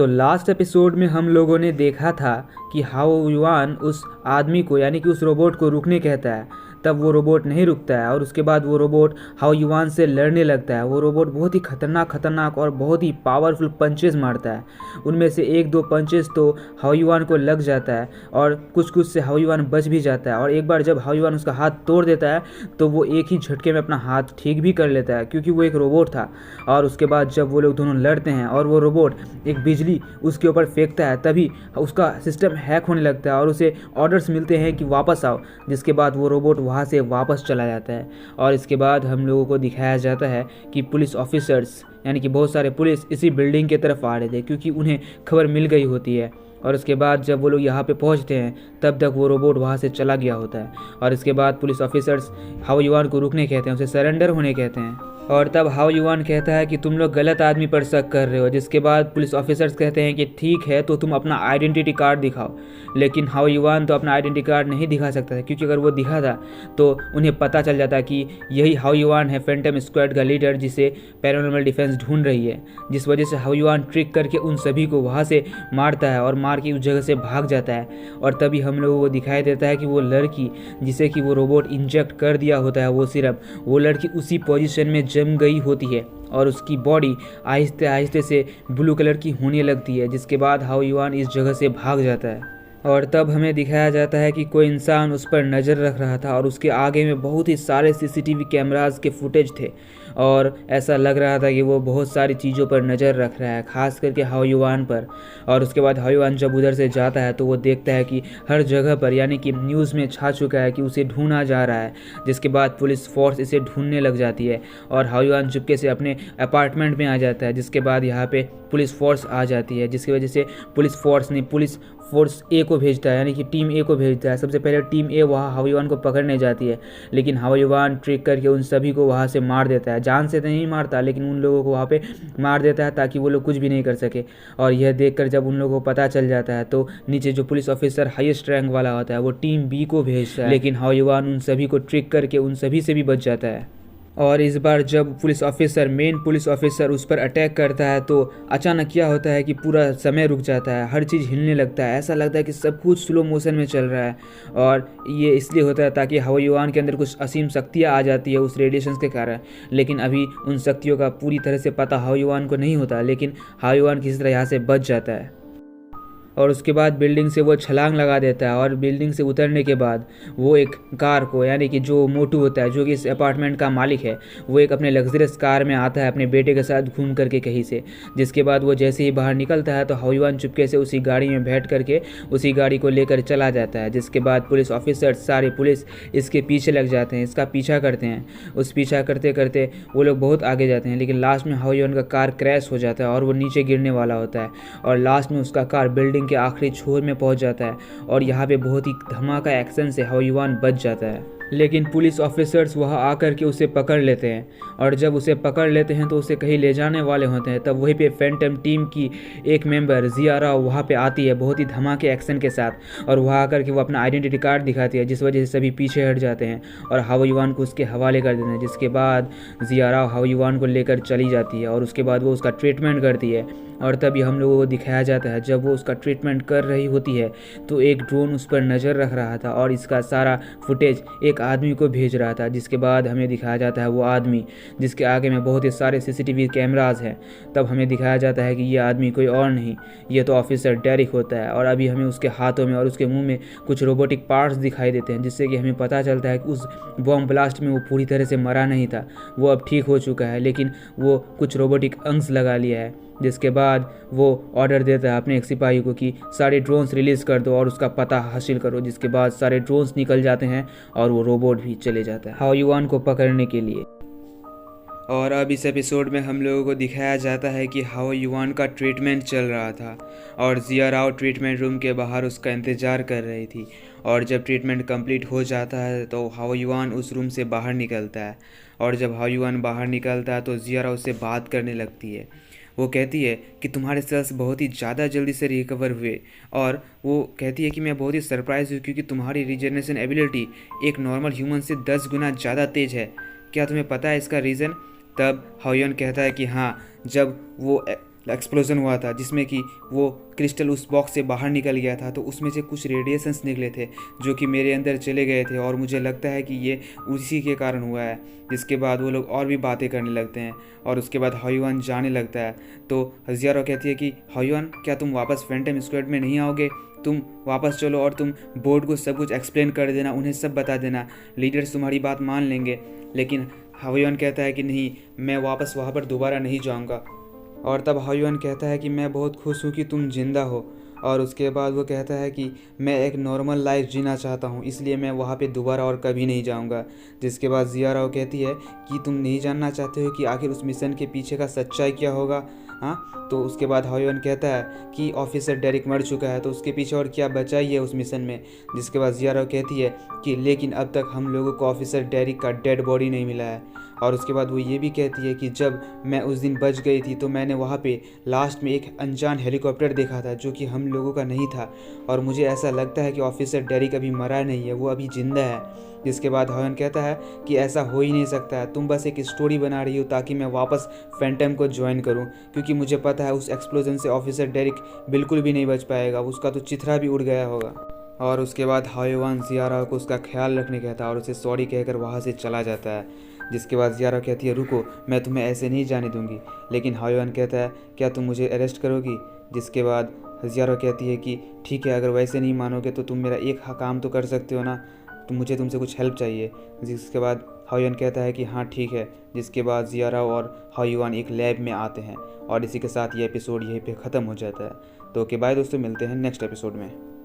तो last episode में हम लोगों ने देखा था कि हाओ युआन उस आदमी को यानी कि उस रोबोट को रुकने कहता है, तब वो रोबोट नहीं रुकता है और उसके बाद वो रोबोट हाओ युआन से लड़ने लगता है। वो रोबोट बहुत ही खतरनाक और बहुत ही पावरफुल पंचेस मारता है। उनमें से एक दो पंचेस तो हाओ युआन को लग जाता है और कुछ से हाओ युआन बच भी जाता है। और एक बार जब हाओ युआन उसका हाथ तोड़ देता है तो वो एक ही झटके में अपना हाथ ठीक भी कर लेता है, क्योंकि वो एक रोबोट था। और उसके बाद जब वो लोग दोनों लड़ते हैं और वो रोबोट एक बिजली उसके ऊपर फेंकता है, तभी उसका सिस्टम हैक होने लगता है और उसे ऑर्डर्स मिलते हैं कि वापस आओ, जिसके बाद वो रोबोट वहाँ से वापस चला जाता है। और इसके बाद हम लोगों को दिखाया जाता है कि पुलिस ऑफिसर्स यानी कि बहुत सारे पुलिस इसी बिल्डिंग की तरफ आ रहे थे, क्योंकि उन्हें खबर मिल गई होती है। और उसके बाद जब वो लोग यहाँ पे पहुँचते हैं तब तक वो रोबोट वहाँ से चला गया होता है। और इसके बाद पुलिस ऑफिसर्स हाओ युआन को रुकने कहते हैं, उसे सरेंडर होने कहते हैं। और तब हाओ युआन कहता है कि तुम लोग गलत आदमी पर शक कर रहे हो, जिसके बाद पुलिस ऑफिसर्स कहते हैं कि ठीक है तो तुम अपना आइडेंटिटी कार्ड दिखाओ। लेकिन हाओ युआन तो अपना आइडेंटिटी कार्ड नहीं दिखा सकता था, क्योंकि अगर वो दिखाता तो उन्हें पता चल जाता कि यही हाओ युआन है, फैंटम स्क्वाड का लीडर जिसे पैरानॉर्मल डिफेंस ढूंढ रही है। जिस वजह से हाओ युआन ट्रिक करके उन सभी को वहाँ से मारता है और मार के उस जगह से भाग जाता है। और तभी हम लोगों को दिखाई देता है कि वो लड़की जिसे कि वो रोबोट इंजेक्ट कर दिया होता है वो सिरप, वो लड़की उसी पोजीशन में जम गई होती है और उसकी बॉडी आहिस्ते आहिस्ते से ब्लू कलर की होने लगती है। जिसके बाद हाओ युआन इस जगह से भाग जाता है। और तब हमें दिखाया जाता है कि कोई इंसान उस पर नज़र रख रहा था और उसके आगे में बहुत ही सारे सीसीटीवी कैमरास के फुटेज थे और ऐसा लग रहा था कि वो बहुत सारी चीज़ों पर नज़र रख रहा है, खास करके हाओ युआन पर। और उसके बाद हाओ युआन जब उधर से जाता है तो वो देखता है कि हर जगह पर यानी कि न्यूज़ में छा चुका है कि उसे ढूंढा जा रहा है। जिसके बाद पुलिस फोर्स इसे ढूंढने लग जाती है और हाओ युआन चुपके से अपने अपार्टमेंट में आ जाता है। जिसके बाद यहाँ पे पुलिस फोर्स आ जाती है, जिसकी वजह से पुलिस फोर्स ए को भेजता है, यानी कि टीम ए को भेजता है। सबसे पहले टीम ए वहाँ हाओ युआन को पकड़ने जाती है, लेकिन हाओ युआन ट्रिक करके उन सभी को वहाँ से मार देता है। जान से तो नहीं मारता, लेकिन उन लोगों को वहाँ पे मार देता है ताकि वो लोग कुछ भी नहीं कर सके। और यह देखकर जब उन लोगों को पता चल जाता है तो नीचे जो पुलिस ऑफिसर हाईएस्ट रैंक वाला होता है वो टीम बी को भेजता है, लेकिन हाओ युआन उन सभी को ट्रिक करके उन सभी से भी बच जाता है। और इस बार जब मेन पुलिस ऑफिसर उस पर अटैक करता है तो अचानक क्या होता है कि पूरा समय रुक जाता है, हर चीज़ हिलने लगता है, ऐसा लगता है कि सब कुछ स्लो मोशन में चल रहा है। और ये इसलिए होता है ताकि हाओ युआन के अंदर कुछ असीम शक्तियाँ आ जाती है उस रेडिएशन के कारण। लेकिन अभी उन शक्तियों का पूरी तरह से पता हाओ युआन को नहीं होता, लेकिन हाओ युआन किसी तरह यहाँ से बच जाता है। और उसके बाद बिल्डिंग से वो छलांग लगा देता है और बिल्डिंग से उतरने के बाद वो एक कार को, यानी कि जो मोटू होता है जो कि इस अपार्टमेंट का मालिक है, वो एक अपने लग्जरियस कार में आता है अपने बेटे के साथ घूम करके कहीं से। जिसके बाद वो जैसे ही बाहर निकलता है तो हाओ युआन चुपके से उसी गाड़ी में बैठ करके उसी गाड़ी को लेकर चला जाता है। जिसके बाद पुलिस ऑफिसर सारे पुलिस इसके पीछे लग जाते हैं, इसका पीछा करते हैं। उस पीछा करते करते वो लोग बहुत आगे जाते हैं, लेकिन लास्ट में हाओ युआन का कार क्रैश हो जाता है और वो नीचे गिरने वाला होता है। और लास्ट में उसका कार बिल्डिंग के आखिरी छोर में पहुंच जाता है और यहाँ पे बहुत ही धमाका एक्शन से हाओ युआन बच जाता है। लेकिन पुलिस ऑफिसर्स वहाँ आकर के उसे पकड़ लेते हैं और जब उसे पकड़ लेते हैं तो उसे कहीं ले जाने वाले होते हैं। तब वहीं पे फैंटम टीम की एक मेंबर जिया राव वहाँ पे आती है बहुत ही धमाके एक्शन के साथ, और वहाँ आकर के वो अपना आइडेंटिटी कार्ड दिखाती है, जिस वजह से सभी पीछे हट जाते हैं और हाओ युआन को उसके हवाले कर देते हैं। जिसके बाद जिया राव हाओ युआन को लेकर चली जाती है और उसके बाद वो उसका ट्रीटमेंट करती है। और तभी हम लोगों को दिखाया जाता है जब वो उसका ट्रीटमेंट कर रही होती है तो एक ड्रोन उस पर नज़र रख रहा था और इसका सारा फुटेज एक आदमी को भेज रहा था। जिसके बाद हमें दिखाया जाता है वो आदमी जिसके आगे में बहुत ही सारे सीसीटीवी कैमराज हैं। तब हमें दिखाया जाता है कि ये आदमी कोई और नहीं, ये तो ऑफिसर डेरिक होता है। और अभी हमें उसके हाथों में और उसके मुंह में कुछ रोबोटिक पार्ट्स दिखाई देते हैं, जिससे कि हमें पता चलता है कि उस बॉम्ब ब्लास्ट में वो पूरी तरह से मरा नहीं था, वो अब ठीक हो चुका है, लेकिन वो कुछ रोबोटिक अंश लगा लिया है। जिसके बाद वो ऑर्डर देता है अपने एक सिपाही को कि सारे ड्रोन्स रिलीज़ कर दो और उसका पता हासिल करो। जिसके बाद सारे ड्रोन्स निकल जाते हैं और वो रोबोट भी चले जाता है हाओ युआन को पकड़ने के लिए। और अब इस एपिसोड में हम लोगों को दिखाया जाता है कि हाओ युआन का ट्रीटमेंट चल रहा था और जिया राव ट्रीटमेंट रूम के बाहर उसका इंतज़ार कर रही थी। और जब ट्रीटमेंट कंप्लीट हो जाता है तो हाओ युआन उस रूम से बाहर निकलता है और जब हाओ युआन बाहर निकलता है तो जिया राव उससे बात करने लगती है। वो कहती है कि तुम्हारे सेल्स बहुत ही ज़्यादा जल्दी से रिकवर हुए, और वो कहती है कि मैं बहुत ही सरप्राइज हूँ क्योंकि तुम्हारी रिजेनरेशन एबिलिटी एक नॉर्मल ह्यूमन से 10 गुना ज़्यादा तेज़ है। क्या तुम्हें पता है इसका रीज़न? तब हाओ युआन कहता है कि हाँ, जब वो एक्सप्लोजन हुआ था जिसमें कि वो क्रिस्टल उस बॉक्स से बाहर निकल गया था, तो उसमें से कुछ रेडिएशंस निकले थे जो कि मेरे अंदर चले गए थे और मुझे लगता है कि ये उसी के कारण हुआ है। जिसके बाद वो लोग और भी बातें करने लगते हैं और उसके बाद हाओयुआन जाने लगता है। तो हजियारो कहती है कि हाओयुआन, क्या तुम वापस फैंटम स्क्वाड में नहीं आओगे? तुम वापस चलो और तुम बोर्ड को सब कुछ एक्सप्लेन कर देना, उन्हें सब बता देना, लीडर्स तुम्हारी बात मान लेंगे। लेकिन हाओयुआन कहता है कि नहीं, मैं वापस वहाँ पर दोबारा नहीं जाऊँगा। और तब हाओयुआन कहता है कि मैं बहुत खुश हूँ कि तुम जिंदा हो। और उसके बाद वो कहता है कि मैं एक नॉर्मल लाइफ जीना चाहता हूँ, इसलिए मैं वहाँ पे दोबारा और कभी नहीं जाऊँगा। जिसके बाद जियाराओ कहती है कि तुम नहीं जानना चाहते हो कि आखिर उस मिशन के पीछे का सच्चाई क्या होगा? हाँ, तो उसके बाद हाओयुआन कहता है कि ऑफिसर डेरिक मर चुका है, तो उसके पीछे और क्या बचा ही है उस मिशन में। जिसके बाद जियाराओ कहती है कि लेकिन अब तक हम लोगों को ऑफिसर डेरिक का डेड बॉडी नहीं मिला है। और उसके बाद वो ये भी कहती है कि जब मैं उस दिन बच गई थी तो मैंने वहाँ पे लास्ट में एक अनजान हेलीकॉप्टर देखा था जो कि हम लोगों का नहीं था, और मुझे ऐसा लगता है कि ऑफिसर डेरिक अभी मरा नहीं है, वो अभी जिंदा है। जिसके बाद हाओयुआन कहता है कि ऐसा हो ही नहीं सकता है, तुम बस एक स्टोरी बना रही हो ताकि मैं वापस फैंटम को ज्वाइन करूं, क्योंकि मुझे पता है उस एक्सप्लोजन से ऑफिसर डेरिक बिल्कुल भी नहीं बच पाएगा, उसका तो चिथरा भी उड़ गया होगा। और उसके बाद हाओयुआन जियारा को उसका ख्याल रखने कहता है और उसे सॉरी कहकर वहाँ से चला जाता है। जिसके बाद जियारा कहती है रुको, मैं तुम्हें ऐसे नहीं जाने दूंगी। लेकिन हाओयुआन कहता है क्या तुम मुझे अरेस्ट करोगी? जिसके बाद जियारा कहती है कि ठीक है, अगर वैसे नहीं मानोगे तो तुम मेरा एक काम तो कर सकते हो ना, तो मुझे तुमसे कुछ हेल्प चाहिए। जिसके बाद हाओयुआन कहता है कि हाँ ठीक है। जिसके बाद जियारा और हाओयुआन एक लैब में आते हैं और इसी के साथ ये एपिसोड यहीं पे ख़त्म हो जाता है। तो ओके बाय दोस्तों, मिलते हैं नेक्स्ट एपिसोड में।